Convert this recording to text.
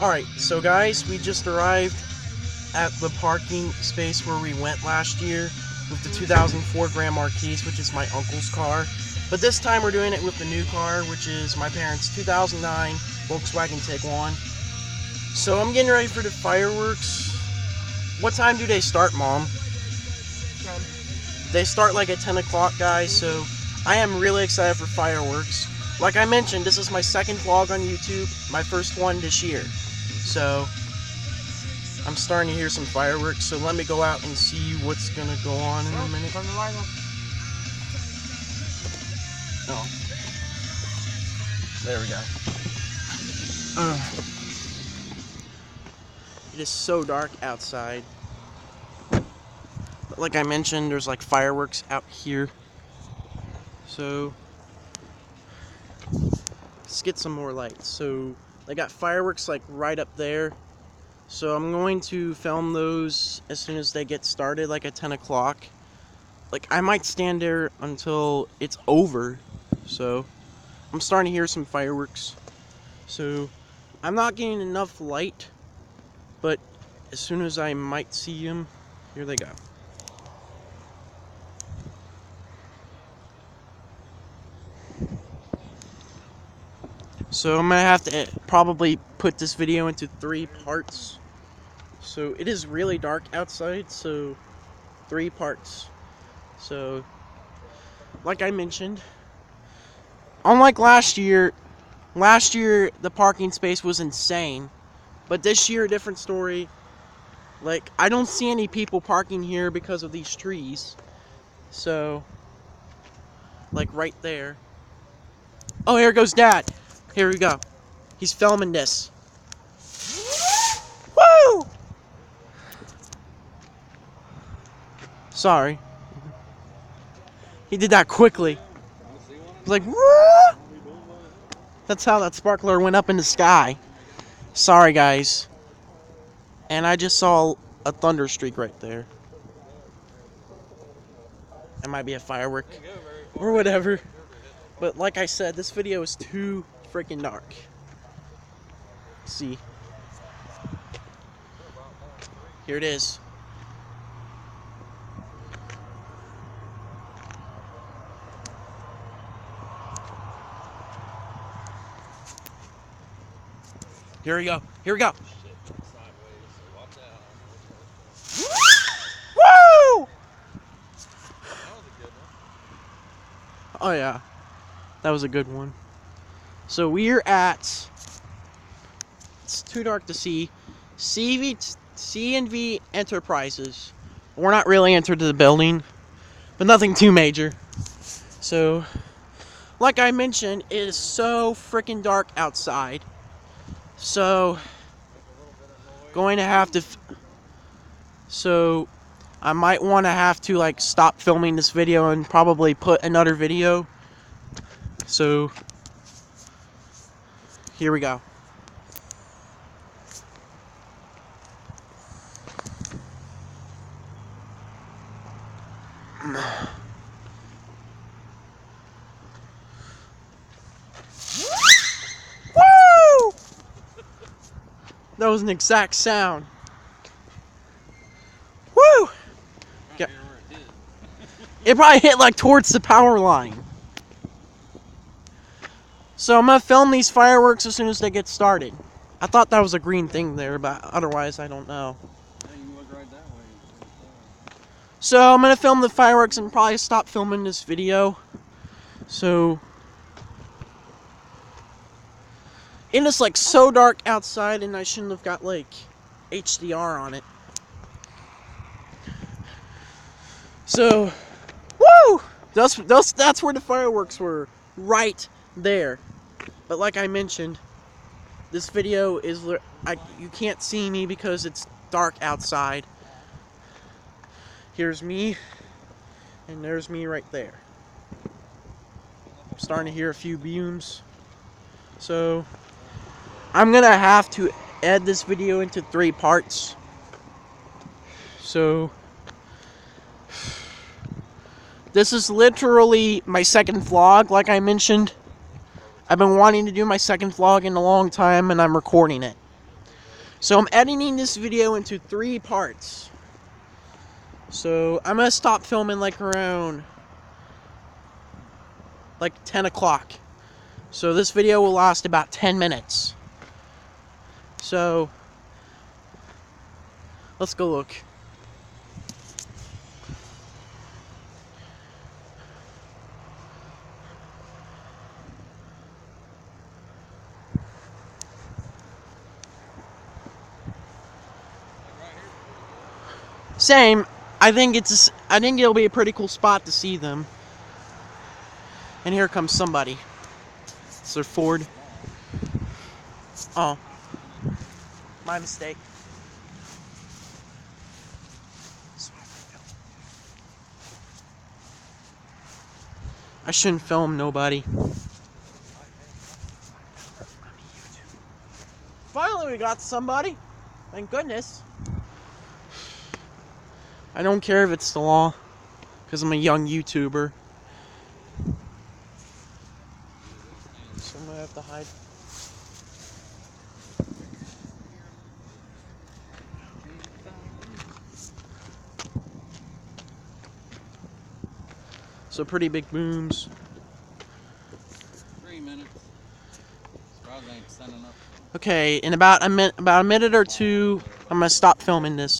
Alright, so guys, we just arrived at the parking space where we went last year with the 2004 Grand Marquis, which is my uncle's car. But this time we're doing it with the new car, which is my parents' 2009 Volkswagen Tiguan. So I'm getting ready for the fireworks. What time do they start, Mom? 10. They start like at 10 o'clock, guys, so I am really excited for fireworks. Like I mentioned, this is my second vlog on YouTube, my first one this year. So, I'm starting to hear some fireworks, so let me go out and see what's gonna go on in a minute. Turn the light on. Oh. There we go. It is so dark outside. But like I mentioned, there's like fireworks out here. So, let's get some more lights. So, they got fireworks like right up there. So I'm going to film those as soon as they get started, like at 10 o'clock. Like, I might stand there until it's over. So, I'm starting to hear some fireworks. So, I'm not getting enough light. But as soon as I might see them, here they go. So I'm going to have to probably put this video into 3 parts. So it is really dark outside, so 3 parts. So, like I mentioned, unlike last year the parking space was insane. But this year, a different story. Like, I don't see any people parking here because of these trees. So, like right there. Oh, here goes Dad. Here we go. He's filming this. Woo! Sorry. He did that quickly. He's like, woo! That's how that sparkler went up in the sky. Sorry, guys. And I just saw a thunder streak right there. It might be a firework or whatever. But like I said, this video is too freaking dark. See. Here it is. Here we go. Here we go. Woo! Oh yeah. That was a good one. So we're at, it's too dark to see, C&V Enterprises. We're not really entered the building, but nothing too major. So, like I mentioned, it is so freaking dark outside. So, going to have to, so I might want to have to like stop filming this video and probably put another video. So, here we go. Woo! That was an exact sound. Woo! Yeah. It probably hit like towards the power line. So I'm gonna film these fireworks as soon as they get started. I thought that was a green thing there, but otherwise I don't know. So I'm gonna film the fireworks and probably stop filming this video. So it is like so dark outside, and I shouldn't have got like HDR on it. So, woo! That's where the fireworks were, right there. But like I mentioned, this video is you can't see me because it's dark outside. Here's me, and there's me right there. I'm starting to hear a few booms. So, I'm gonna have to add this video into 3 parts. So, this is literally my second vlog, like I mentioned. I've been wanting to do my second vlog in a long time, and I'm recording it. So I'm editing this video into 3 parts. So I'm gonna stop filming like around like 10 o'clock. So this video will last about 10 minutes. So let's go look. Same. I think it'll be a pretty cool spot to see them. And here comes somebody. It's their Ford. Oh. My mistake. I shouldn't film nobody. Finally we got somebody. Thank goodness. I don't care if it's the law, because I'm a young YouTuber. So I'm gonna have to hide. So pretty big booms. 3 minutes. Probably ain't sending up. Okay, in about a minute or two, I'm gonna stop filming this.